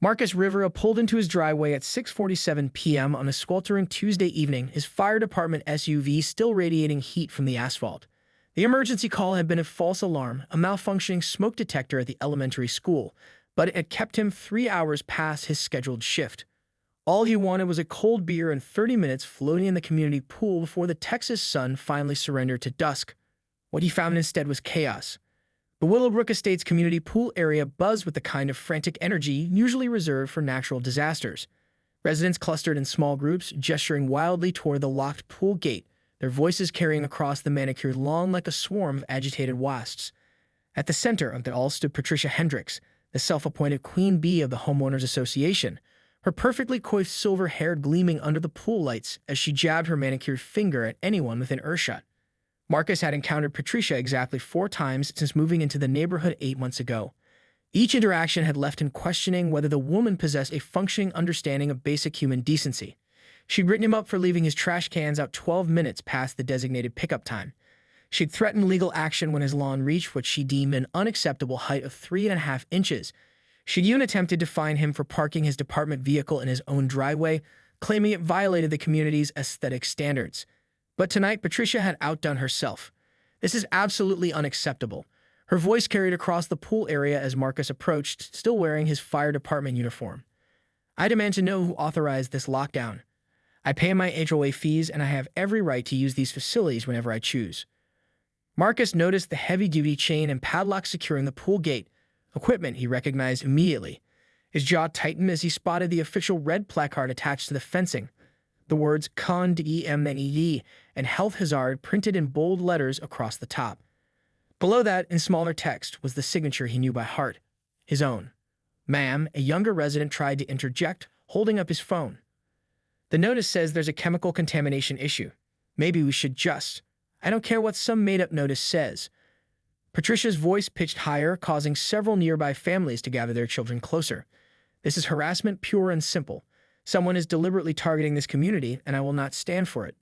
Marcus Rivera pulled into his driveway at 6:47 p.m. on a sweltering Tuesday evening, his fire department SUV still radiating heat from the asphalt. The emergency call had been a false alarm, a malfunctioning smoke detector at the elementary school, but it had kept him 3 hours past his scheduled shift. All he wanted was a cold beer and 30 minutes floating in the community pool before the Texas sun finally surrendered to dusk. What he found instead was chaos. The Willowbrook Estates community pool area buzzed with the kind of frantic energy usually reserved for natural disasters. Residents clustered in small groups, gesturing wildly toward the locked pool gate, their voices carrying across the manicured lawn like a swarm of agitated wasps. At the center of it all stood Patricia Hendricks, the self-appointed queen bee of the Homeowners Association, her perfectly coiffed silver hair gleaming under the pool lights as she jabbed her manicured finger at anyone within earshot. Marcus had encountered Patricia exactly 4 times since moving into the neighborhood 8 months ago. Each interaction had left him questioning whether the woman possessed a functioning understanding of basic human decency. She'd written him up for leaving his trash cans out 12 minutes past the designated pickup time. She'd threatened legal action when his lawn reached what she deemed an unacceptable height of 3.5 inches. She'd even attempted to fine him for parking his department vehicle in his own driveway, claiming it violated the community's aesthetic standards. But tonight, Patricia had outdone herself. "This is absolutely unacceptable." Her voice carried across the pool area as Marcus approached, still wearing his fire department uniform. "I demand to know who authorized this lockdown. I pay my HOA fees, and I have every right to use these facilities whenever I choose." Marcus noticed the heavy-duty chain and padlock securing the pool gate, equipment he recognized immediately. His jaw tightened as he spotted the official red placard attached to the fencing. The words CON-DEMNED and Health Hazard printed in bold letters across the top. Below that, in smaller text, was the signature he knew by heart, his own. "Ma'am," a younger resident tried to interject, holding up his phone. "The notice says there's a chemical contamination issue. Maybe we should just. I don't care what some made-up notice says." Patricia's voice pitched higher, causing several nearby families to gather their children closer. "This is harassment, pure and simple. Someone is deliberately targeting this community, and I will not stand for it."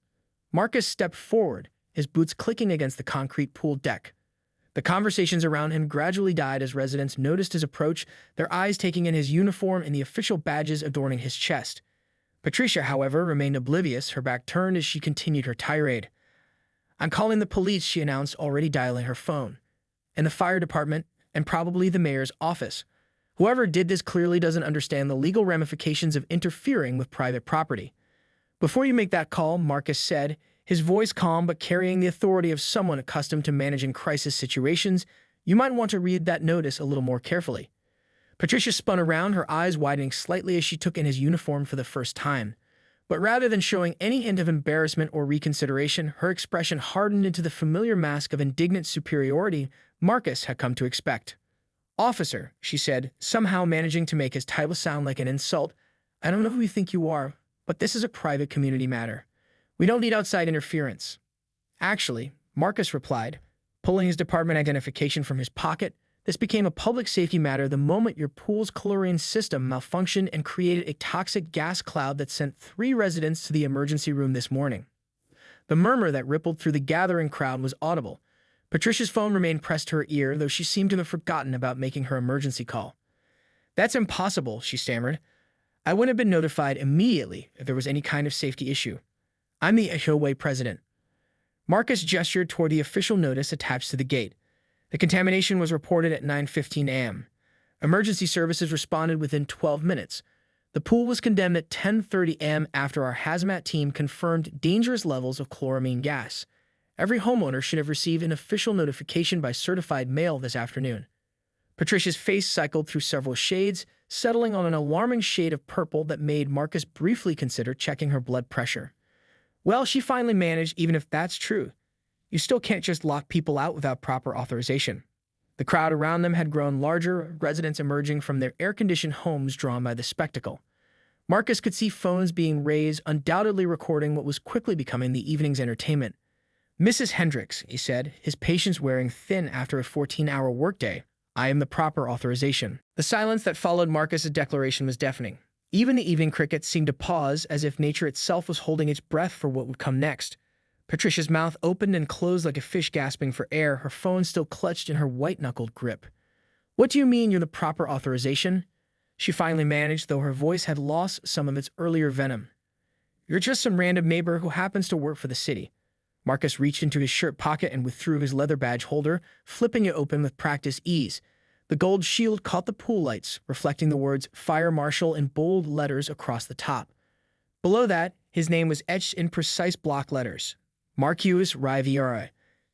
Marcus stepped forward, his boots clicking against the concrete pool deck. The conversations around him gradually died as residents noticed his approach, their eyes taking in his uniform and the official badges adorning his chest. Patricia, however, remained oblivious, her back turned as she continued her tirade. "I'm calling the police," she announced, already dialing her phone. "And the fire department, and probably the mayor's office. Whoever did this clearly doesn't understand the legal ramifications of interfering with private property." "Before you make that call," Marcus said, his voice calm but carrying the authority of someone accustomed to managing crisis situations, "you might want to read that notice a little more carefully." Patricia spun around, her eyes widening slightly as she took in his uniform for the first time. But rather than showing any hint of embarrassment or reconsideration, her expression hardened into the familiar mask of indignant superiority Marcus had come to expect. "Officer," she said, somehow managing to make his title sound like an insult, "I don't know who you think you are, but this is a private community matter. We don't need outside interference." "Actually," Marcus replied, pulling his department identification from his pocket, "this became a public safety matter the moment your pool's chlorine system malfunctioned and created a toxic gas cloud that sent 3 residents to the emergency room this morning." The murmur that rippled through the gathering crowd was audible. Patricia's phone remained pressed to her ear, though she seemed to have forgotten about making her emergency call. "That's impossible," she stammered. "I would have been notified immediately if there was any kind of safety issue. I'm the HOA president." Marcus gestured toward the official notice attached to the gate. The contamination was reported at 9:15 a.m. Emergency services responded within 12 minutes. The pool was condemned at 10:30 a.m. after our hazmat team confirmed dangerous levels of chloramine gas. Every homeowner should have received an official notification by certified mail this afternoon. Patricia's face cycled through several shades, settling on an alarming shade of purple that made Marcus briefly consider checking her blood pressure. "Well, she finally managed, even if that's true. You still can't just lock people out without proper authorization." The crowd around them had grown larger, residents emerging from their air-conditioned homes drawn by the spectacle. Marcus could see phones being raised, undoubtedly recording what was quickly becoming the evening's entertainment. "Mrs. Hendricks," he said, his patience wearing thin after a 14-hour workday, "I am the proper authorization." The silence that followed Marcus's declaration was deafening. Even the evening crickets seemed to pause, as if nature itself was holding its breath for what would come next. Patricia's mouth opened and closed like a fish gasping for air, her phone still clutched in her white-knuckled grip. "What do you mean you're the proper authorization?" She finally managed, though her voice had lost some of its earlier venom. "You're just some random neighbor who happens to work for the city." Marcus reached into his shirt pocket and withdrew his leather badge holder, flipping it open with practiced ease. The gold shield caught the pool lights, reflecting the words Fire Marshal in bold letters across the top. Below that, his name was etched in precise block letters. Marcus Riviera,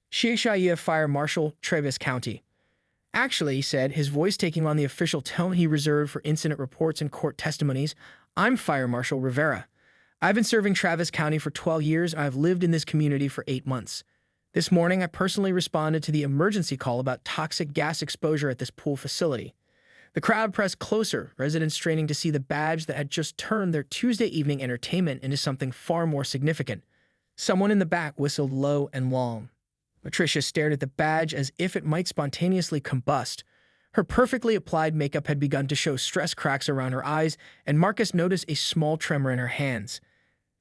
Shia Fire Marshal, Travis County. "Actually," he said, his voice taking on the official tone he reserved for incident reports and court testimonies, "I'm Fire Marshal Rivera. I've been serving Travis County for 12 years, and I've lived in this community for 8 months. This morning, I personally responded to the emergency call about toxic gas exposure at this pool facility." The crowd pressed closer, residents straining to see the badge that had just turned their Tuesday evening entertainment into something far more significant. Someone in the back whistled low and long. Patricia stared at the badge as if it might spontaneously combust. Her perfectly applied makeup had begun to show stress cracks around her eyes, and Marcus noticed a small tremor in her hands.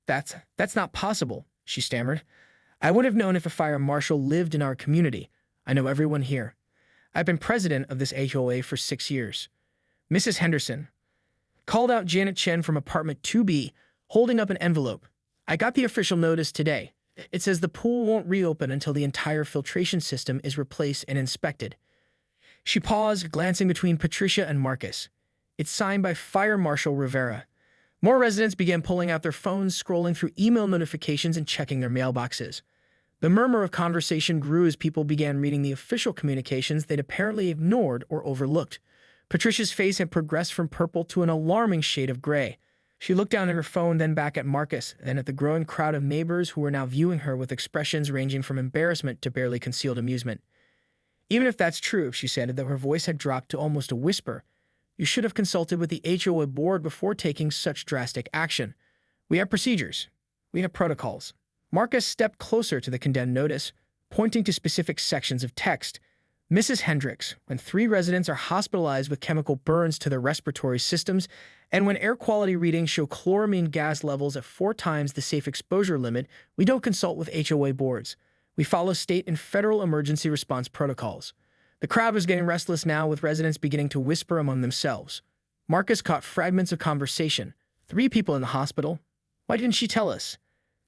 That's not possible," she stammered. "I would have known if a fire marshal lived in our community. I know everyone here. I've been president of this HOA for 6 years." "Mrs. Henderson," called out Janet Chen from apartment 2B, holding up an envelope. "I got the official notice today. It says the pool won't reopen until the entire filtration system is replaced and inspected." She paused, glancing between Patricia and Marcus. "It's signed by Fire Marshal Rivera." More residents began pulling out their phones, scrolling through email notifications and checking their mailboxes. The murmur of conversation grew as people began reading the official communications they'd apparently ignored or overlooked. Patricia's face had progressed from purple to an alarming shade of gray. She looked down at her phone, then back at Marcus, then at the growing crowd of neighbors who were now viewing her with expressions ranging from embarrassment to barely concealed amusement. "Even if that's true," she said, though her voice had dropped to almost a whisper, "you should have consulted with the HOA board before taking such drastic action. We have procedures. We have protocols." Marcus stepped closer to the condemned notice, pointing to specific sections of text. "Mrs. Hendricks, when 3 residents are hospitalized with chemical burns to their respiratory systems, and when air quality readings show chloramine gas levels at 4 times the safe exposure limit, we don't consult with HOA boards. We follow state and federal emergency response protocols." The crowd was getting restless now, with residents beginning to whisper among themselves. Marcus caught fragments of conversation. 3 people in the hospital? Why didn't she tell us?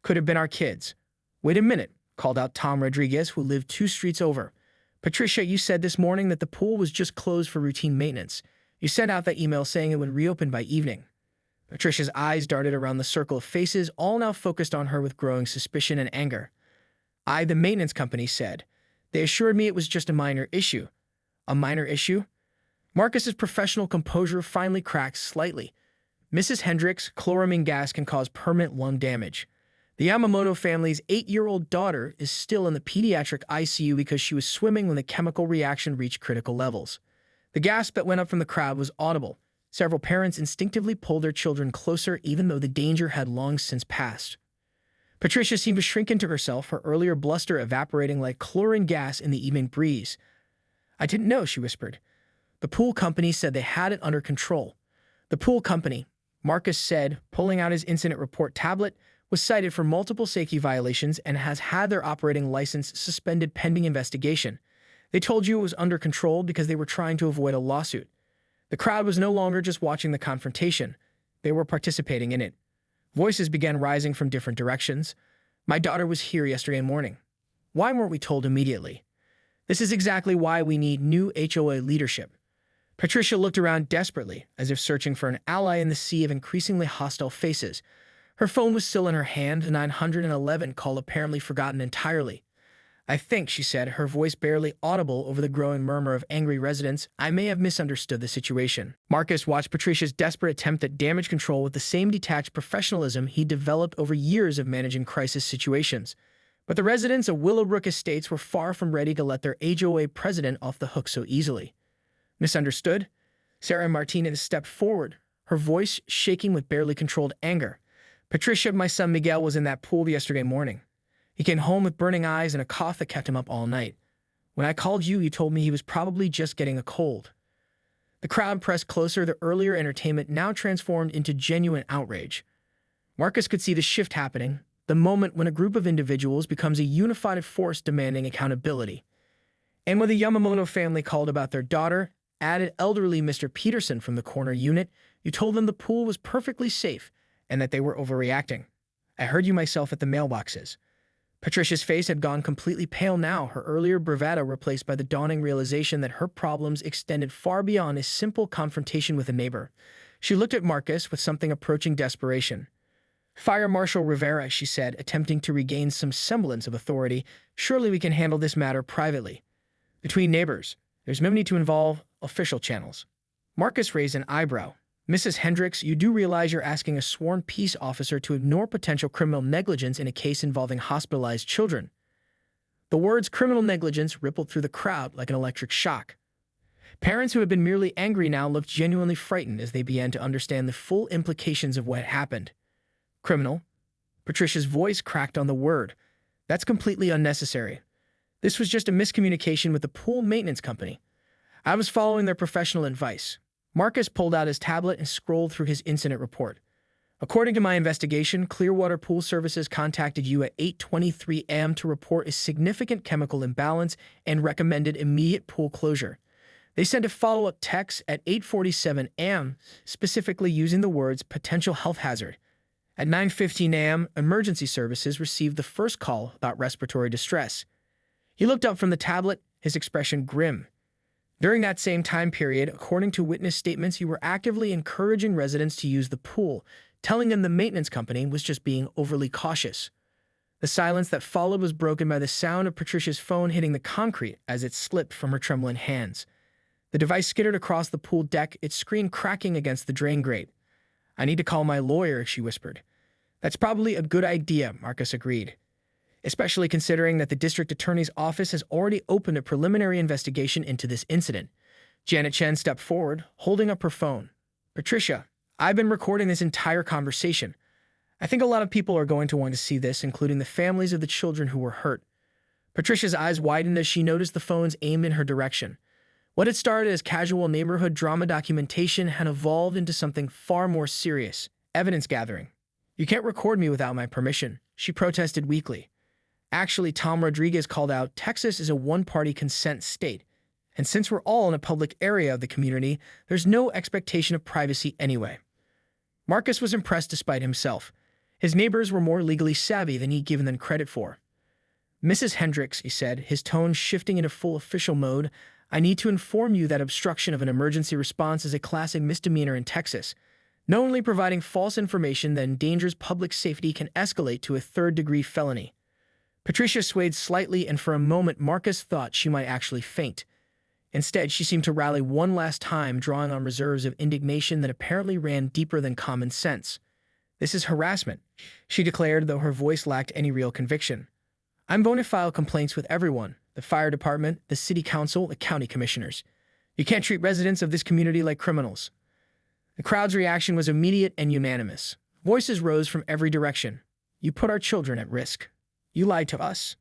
Could have been our kids. "Wait a minute," called out Tom Rodriguez, who lived 2 streets over. "Patricia, you said this morning that the pool was just closed for routine maintenance. You sent out that email saying it would reopen by evening." Patricia's eyes darted around the circle of faces, all now focused on her with growing suspicion and anger. The maintenance company said. They assured me it was just a minor issue." "A minor issue?" Marcus's professional composure finally cracked slightly. "Mrs. Hendricks, chloramine gas can cause permanent lung damage. The Yamamoto family's 8-year-old daughter is still in the pediatric ICU because she was swimming when the chemical reaction reached critical levels." The gasp that went up from the crowd was audible. Several parents instinctively pulled their children closer, even though the danger had long since passed. Patricia seemed to shrink into herself, her earlier bluster evaporating like chlorine gas in the evening breeze. "I didn't know," she whispered. "The pool company said they had it under control." "The pool company," Marcus said, pulling out his incident report tablet, "was cited for multiple safety violations and has had their operating license suspended pending investigation. They told you it was under control because they were trying to avoid a lawsuit." The crowd was no longer just watching the confrontation. They were participating in it. Voices began rising from different directions. "My daughter was here yesterday morning. Why weren't we told immediately? This is exactly why we need new HOA leadership." Patricia looked around desperately, as if searching for an ally in the sea of increasingly hostile faces. Her phone was still in her hand, the 911 call apparently forgotten entirely. "I think," she said, her voice barely audible over the growing murmur of angry residents, "I may have misunderstood the situation." Marcus watched Patricia's desperate attempt at damage control with the same detached professionalism he developed over years of managing crisis situations. But the residents of Willowbrook Estates were far from ready to let their HOA president off the hook so easily. "Misunderstood?" Sarah Martinez stepped forward, her voice shaking with barely controlled anger. "Patricia, my son Miguel was in that pool yesterday morning. He came home with burning eyes and a cough that kept him up all night. When I called you, you told me he was probably just getting a cold." The crowd pressed closer, the earlier entertainment now transformed into genuine outrage. Marcus could see the shift happening, the moment when a group of individuals becomes a unified force demanding accountability. And when the Yamamoto family called about their daughter, added elderly Mr. Peterson from the corner unit. You told them the pool was perfectly safe and that they were overreacting. I heard you myself at the mailboxes. Patricia's face had gone completely pale now, her earlier bravado replaced by the dawning realization that her problems extended far beyond a simple confrontation with a neighbor. She looked at Marcus with something approaching desperation. Fire Marshal Rivera, she said, attempting to regain some semblance of authority. Surely we can handle this matter privately. Between neighbors, there's no need to involve official channels. Marcus raised an eyebrow. Mrs. Hendricks, you do realize you're asking a sworn peace officer to ignore potential criminal negligence in a case involving hospitalized children. The words criminal negligence rippled through the crowd like an electric shock. Parents who had been merely angry now looked genuinely frightened as they began to understand the full implications of what had happened. Criminal? Patricia's voice cracked on the word. That's completely unnecessary. This was just a miscommunication with the pool maintenance company. I was following their professional advice. Marcus pulled out his tablet and scrolled through his incident report. According to my investigation, Clearwater Pool Services contacted you at 8:23 a.m. to report a significant chemical imbalance and recommended immediate pool closure. They sent a follow-up text at 8:47 a.m., specifically using the words potential health hazard. At 9:15 a.m., emergency services received the first call about respiratory distress. He looked up from the tablet, his expression grim. During that same time period, according to witness statements, you were actively encouraging residents to use the pool, telling them the maintenance company was just being overly cautious. The silence that followed was broken by the sound of Patricia's phone hitting the concrete as it slipped from her trembling hands. The device skittered across the pool deck, its screen cracking against the drain grate. I need to call my lawyer, she whispered. That's probably a good idea, Marcus agreed, especially considering that the district attorney's office has already opened a preliminary investigation into this incident. Janet Chen stepped forward, holding up her phone. Patricia, I've been recording this entire conversation. I think a lot of people are going to want to see this, including the families of the children who were hurt. Patricia's eyes widened as she noticed the phones aimed in her direction. What had started as casual neighborhood drama documentation had evolved into something far more serious, evidence gathering. You can't record me without my permission, she protested weakly. Actually, Tom Rodriguez called out, Texas is a one-party consent state, and since we're all in a public area of the community, there's no expectation of privacy anyway. Marcus was impressed despite himself. His neighbors were more legally savvy than he'd given them credit for. Mrs. Hendricks, he said, his tone shifting into full official mode, I need to inform you that obstruction of an emergency response is a classic misdemeanor in Texas. Knowingly providing false information that endangers public safety can escalate to a third-degree felony. Patricia swayed slightly, and for a moment Marcus thought she might actually faint. Instead, she seemed to rally one last time, drawing on reserves of indignation that apparently ran deeper than common sense. This is harassment, she declared, though her voice lacked any real conviction. I'm going to file complaints with everyone, the fire department, the city council, the county commissioners. You can't treat residents of this community like criminals. The crowd's reaction was immediate and unanimous. Voices rose from every direction. You put our children at risk. You lied to us.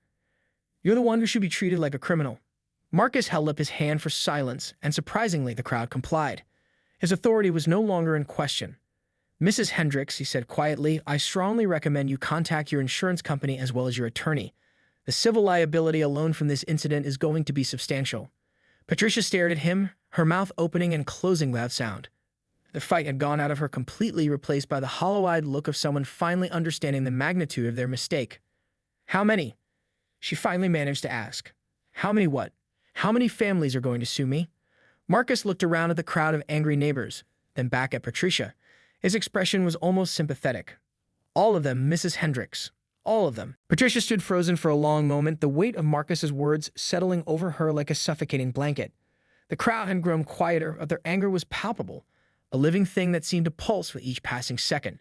You're the one who should be treated like a criminal. Marcus held up his hand for silence, and surprisingly, the crowd complied. His authority was no longer in question. Mrs. Hendricks, he said quietly, I strongly recommend you contact your insurance company as well as your attorney. The civil liability alone from this incident is going to be substantial. Patricia stared at him, her mouth opening and closing without sound. The fight had gone out of her completely, replaced by the hollow-eyed look of someone finally understanding the magnitude of their mistake. How many? She finally managed to ask. How many what? How many families are going to sue me? Marcus looked around at the crowd of angry neighbors, then back at Patricia. His expression was almost sympathetic. All of them, Mrs. Hendricks. All of them. Patricia stood frozen for a long moment, the weight of Marcus's words settling over her like a suffocating blanket. The crowd had grown quieter, but their anger was palpable, a living thing that seemed to pulse with each passing second.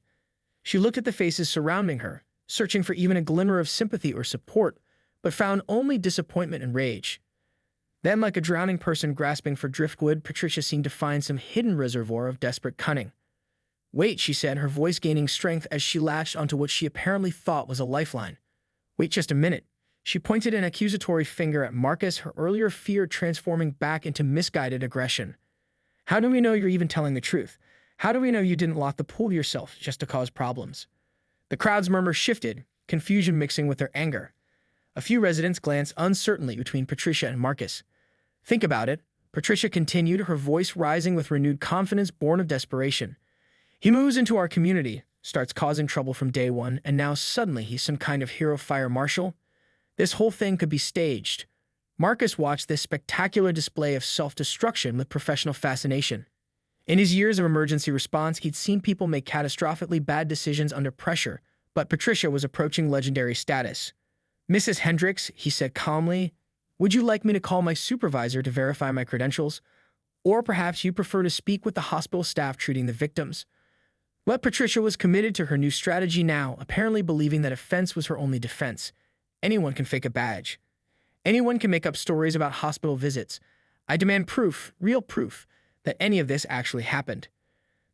She looked at the faces surrounding her, searching for even a glimmer of sympathy or support, but found only disappointment and rage. Then, like a drowning person grasping for driftwood, Patricia seemed to find some hidden reservoir of desperate cunning. Wait, she said, her voice gaining strength as she latched onto what she apparently thought was a lifeline. Wait just a minute. She pointed an accusatory finger at Marcus, her earlier fear transforming back into misguided aggression. How do we know you're even telling the truth? How do we know you didn't lock the pool yourself just to cause problems? The crowd's murmur shifted, confusion mixing with their anger. A few residents glanced uncertainly between Patricia and Marcus. Think about it. Patricia continued, her voice rising with renewed confidence born of desperation. He moves into our community, starts causing trouble from day one, and now suddenly he's some kind of hero fire marshal? This whole thing could be staged. Marcus watched this spectacular display of self-destruction with professional fascination. In his years of emergency response, he'd seen people make catastrophically bad decisions under pressure, but Patricia was approaching legendary status. "Mrs. Hendricks," he said calmly, "would you like me to call my supervisor to verify my credentials? Or perhaps you prefer to speak with the hospital staff treating the victims?" But Patricia was committed to her new strategy now, apparently believing that offense was her only defense. Anyone can fake a badge. Anyone can make up stories about hospital visits. I demand proof, real proof, that any of this actually happened.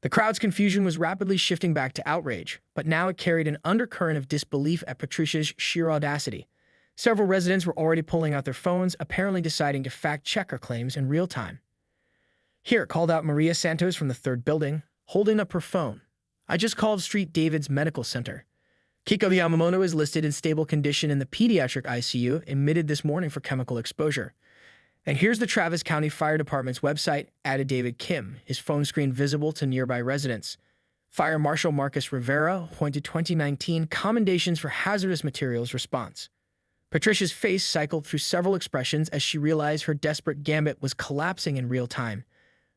The crowd's confusion was rapidly shifting back to outrage, but now it carried an undercurrent of disbelief at Patricia's sheer audacity. Several residents were already pulling out their phones, apparently deciding to fact-check her claims in real time. "Here," called out Maria Santos from the third building, holding up her phone. "I just called Street David's Medical Center. Kiko Yamamoto is listed in stable condition in the pediatric ICU, admitted this morning for chemical exposure. And here's the Travis County Fire Department's website," added David Kim, his phone screen visible to nearby residents. Fire Marshal Marcus Rivera appointed 2019 Commendations for Hazardous Materials response. Patricia's face cycled through several expressions as she realized her desperate gambit was collapsing in real time.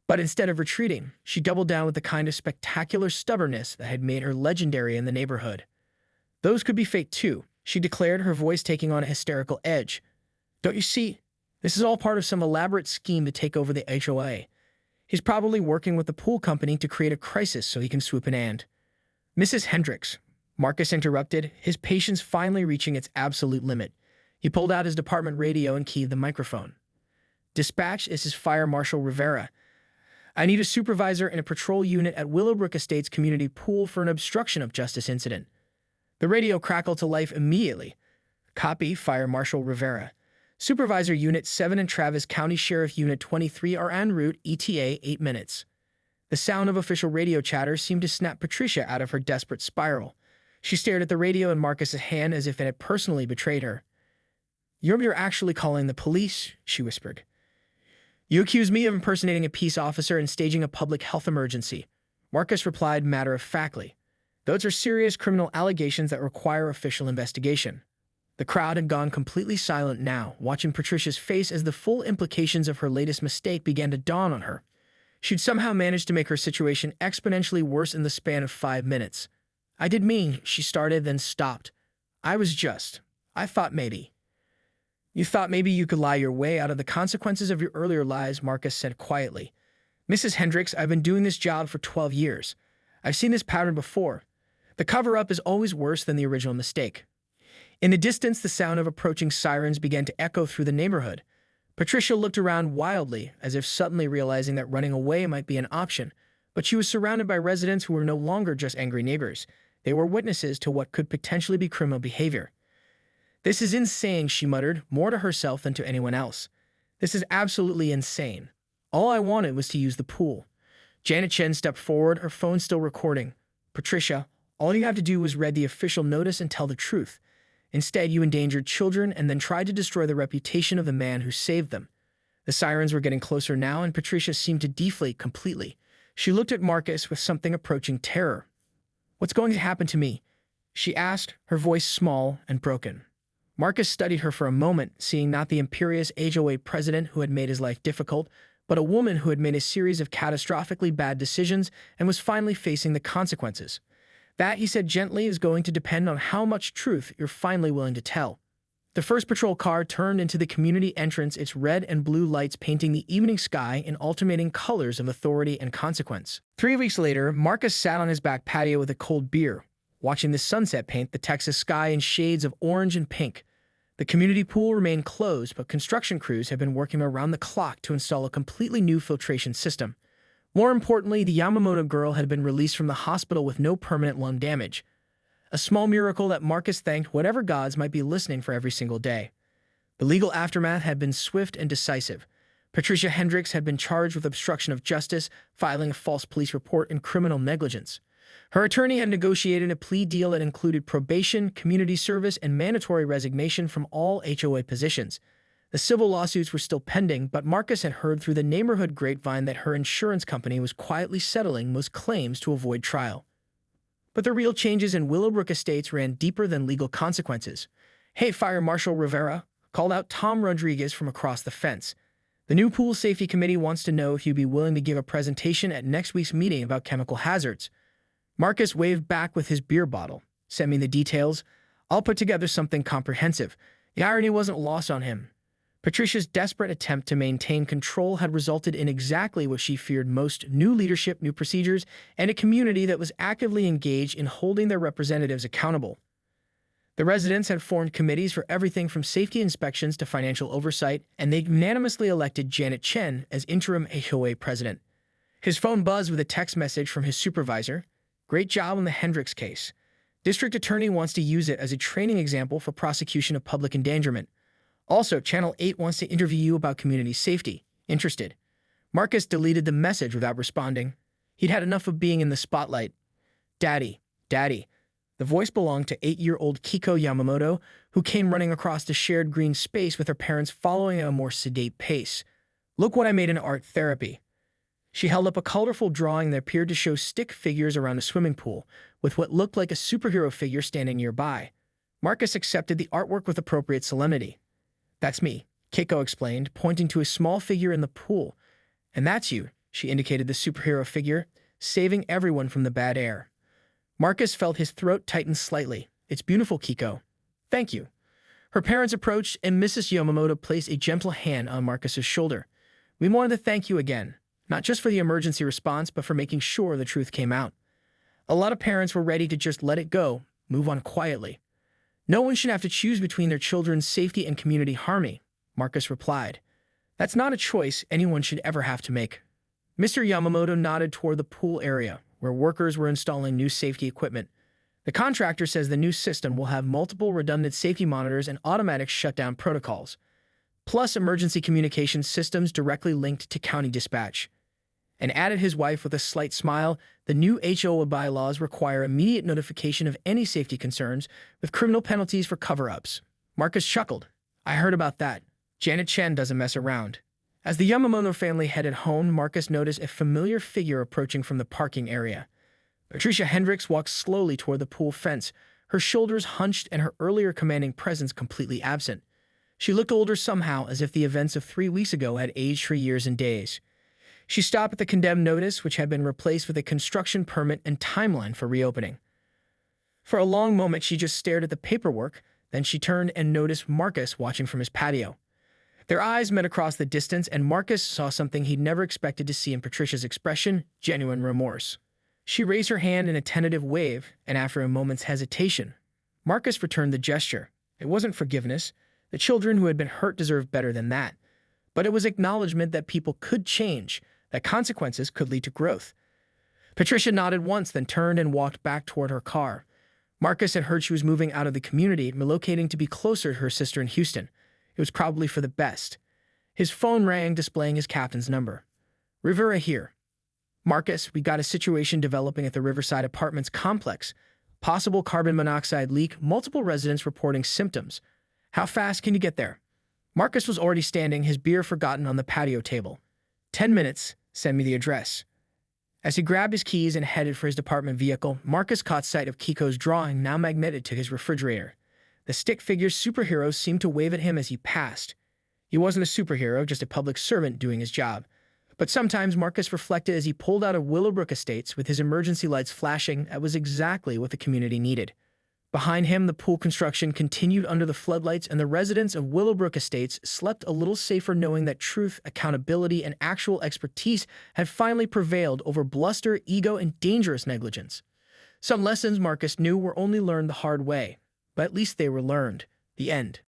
But instead of retreating, she doubled down with the kind of spectacular stubbornness that had made her legendary in the neighborhood. "Those could be fake too," she declared, her voice taking on a hysterical edge. "Don't you see? This is all part of some elaborate scheme to take over the HOA. He's probably working with the pool company to create a crisis so he can swoop in and—" "Mrs. Hendricks," Marcus interrupted, his patience finally reaching its absolute limit. He pulled out his department radio and keyed the microphone. "Dispatch, this is Fire Marshal Rivera. I need a supervisor and a patrol unit at Willowbrook Estates Community Pool for an obstruction of justice incident." The radio crackled to life immediately. "Copy, Fire Marshal Rivera. Supervisor Unit 7 and Travis County Sheriff Unit 23 are en route, ETA 8 minutes. The sound of official radio chatter seemed to snap Patricia out of her desperate spiral. She stared at the radio in Marcus's hand as if it had personally betrayed her. You're actually calling the police," she whispered. "You accuse me of impersonating a peace officer and staging a public health emergency," Marcus replied matter-of-factly. "Those are serious criminal allegations that require official investigation." The crowd had gone completely silent now, watching Patricia's face as the full implications of her latest mistake began to dawn on her. She'd somehow managed to make her situation exponentially worse in the span of 5 minutes. "I did mean," she started, then stopped. I thought maybe." "You thought maybe you could lie your way out of the consequences of your earlier lies," Marcus said quietly. "Mrs. Hendricks, I've been doing this job for 12 years. I've seen this pattern before. The cover-up is always worse than the original mistake." In the distance, the sound of approaching sirens began to echo through the neighborhood. Patricia looked around wildly, as if suddenly realizing that running away might be an option, but she was surrounded by residents who were no longer just angry neighbors. They were witnesses to what could potentially be criminal behavior. "This is insane," she muttered, more to herself than to anyone else. "This is absolutely insane. All I wanted was to use the pool." Janet Chen stepped forward, her phone still recording. "Patricia, all you have to do was read the official notice and tell the truth. Instead, you endangered children and then tried to destroy the reputation of the man who saved them." The sirens were getting closer now, and Patricia seemed to deflate completely. She looked at Marcus with something approaching terror. "What's going to happen to me?" she asked, her voice small and broken. Marcus studied her for a moment, seeing not the imperious HOA president who had made his life difficult, but a woman who had made a series of catastrophically bad decisions and was finally facing the consequences. "That," he said gently, "is going to depend on how much truth you're finally willing to tell." The first patrol car turned into the community entrance, its red and blue lights painting the evening sky in alternating colors of authority and consequence. 3 weeks later, Marcus sat on his back patio with a cold beer, watching the sunset paint the Texas sky in shades of orange and pink. The community pool remained closed, but construction crews have been working around the clock to install a completely new filtration system. More importantly, the Yamamoto girl had been released from the hospital with no permanent lung damage. A small miracle that Marcus thanked whatever gods might be listening for every single day. The legal aftermath had been swift and decisive. Patricia Hendricks had been charged with obstruction of justice, filing a false police report, and criminal negligence. Her attorney had negotiated a plea deal that included probation, community service, and mandatory resignation from all HOA positions. The civil lawsuits were still pending, but Marcus had heard through the neighborhood grapevine that her insurance company was quietly settling most claims to avoid trial. But the real changes in Willowbrook Estates ran deeper than legal consequences. "Hey, Fire Marshal Rivera," called out Tom Rodriguez from across the fence. "The new pool safety committee wants to know if you'd be willing to give a presentation at next week's meeting about chemical hazards." Marcus waved back with his beer bottle. "Send me the details. I'll put together something comprehensive." The irony wasn't lost on him. Patricia's desperate attempt to maintain control had resulted in exactly what she feared most: new leadership, new procedures, and a community that was actively engaged in holding their representatives accountable. The residents had formed committees for everything from safety inspections to financial oversight, and they unanimously elected Janet Chen as interim HOA president. His phone buzzed with a text message from his supervisor. "Great job on the Hendricks case. District attorney wants to use it as a training example for prosecution of public endangerment. Also, Channel 8 wants to interview you about community safety. Interested?" Marcus deleted the message without responding. He'd had enough of being in the spotlight. "Daddy, Daddy." The voice belonged to 8-year-old Kiko Yamamoto, who came running across the shared green space with her parents following at a more sedate pace. "Look what I made in art therapy." She held up a colorful drawing that appeared to show stick figures around a swimming pool, with what looked like a superhero figure standing nearby. Marcus accepted the artwork with appropriate solemnity. "That's me," Keiko explained, pointing to a small figure in the pool. "And that's you," she indicated the superhero figure, saving everyone from the bad air. Marcus felt his throat tighten slightly. "It's beautiful, Keiko." "Thank you." Her parents approached, and Mrs. Yamamoto placed a gentle hand on Marcus's shoulder. "We wanted to thank you again, not just for the emergency response, but for making sure the truth came out." A lot of parents were ready to just let it go, move on quietly. "No one should have to choose between their children's safety and community harmony," Marcus replied. "That's not a choice anyone should ever have to make." Mr. Yamamoto nodded toward the pool area, where workers were installing new safety equipment. "The contractor says the new system will have multiple redundant safety monitors and automatic shutdown protocols, plus emergency communication systems directly linked to county dispatch." And added his wife with a slight smile, "The new HOA bylaws require immediate notification of any safety concerns, with criminal penalties for cover-ups." Marcus chuckled. "I heard about that. Janet Chen doesn't mess around." As the Yamamoto family headed home, Marcus noticed a familiar figure approaching from the parking area. Patricia Hendricks walked slowly toward the pool fence, her shoulders hunched and her earlier commanding presence completely absent. She looked older somehow, as if the events of 3 weeks ago had aged for years and days. She stopped at the condemned notice, which had been replaced with a construction permit and timeline for reopening. For a long moment, she just stared at the paperwork, then she turned and noticed Marcus watching from his patio. Their eyes met across the distance, and Marcus saw something he'd never expected to see in Patricia's expression: genuine remorse. She raised her hand in a tentative wave, and after a moment's hesitation, Marcus returned the gesture. It wasn't forgiveness. The children who had been hurt deserved better than that. But it was acknowledgement that people could change, that consequences could lead to growth. Patricia nodded once, then turned and walked back toward her car. Marcus had heard she was moving out of the community, relocating to be closer to her sister in Houston. It was probably for the best. His phone rang, displaying his captain's number. "Rivera here. Marcus, we got a situation developing at the Riverside Apartments complex. Possible carbon monoxide leak, multiple residents reporting symptoms. How fast can you get there?" Marcus was already standing, his beer forgotten on the patio table. 10 minutes, send me the address." As he grabbed his keys and headed for his department vehicle, Marcus caught sight of Kiko's drawing, now magneted to his refrigerator. The stick figure's superhero seemed to wave at him as he passed. He wasn't a superhero, just a public servant doing his job. But sometimes, Marcus reflected as he pulled out of Willowbrook Estates with his emergency lights flashing, that was exactly what the community needed. Behind him, the pool construction continued under the floodlights, and the residents of Willowbrook Estates slept a little safer knowing that truth, accountability, and actual expertise had finally prevailed over bluster, ego, and dangerous negligence. Some lessons, Marcus knew, were only learned the hard way, but at least they were learned. The end.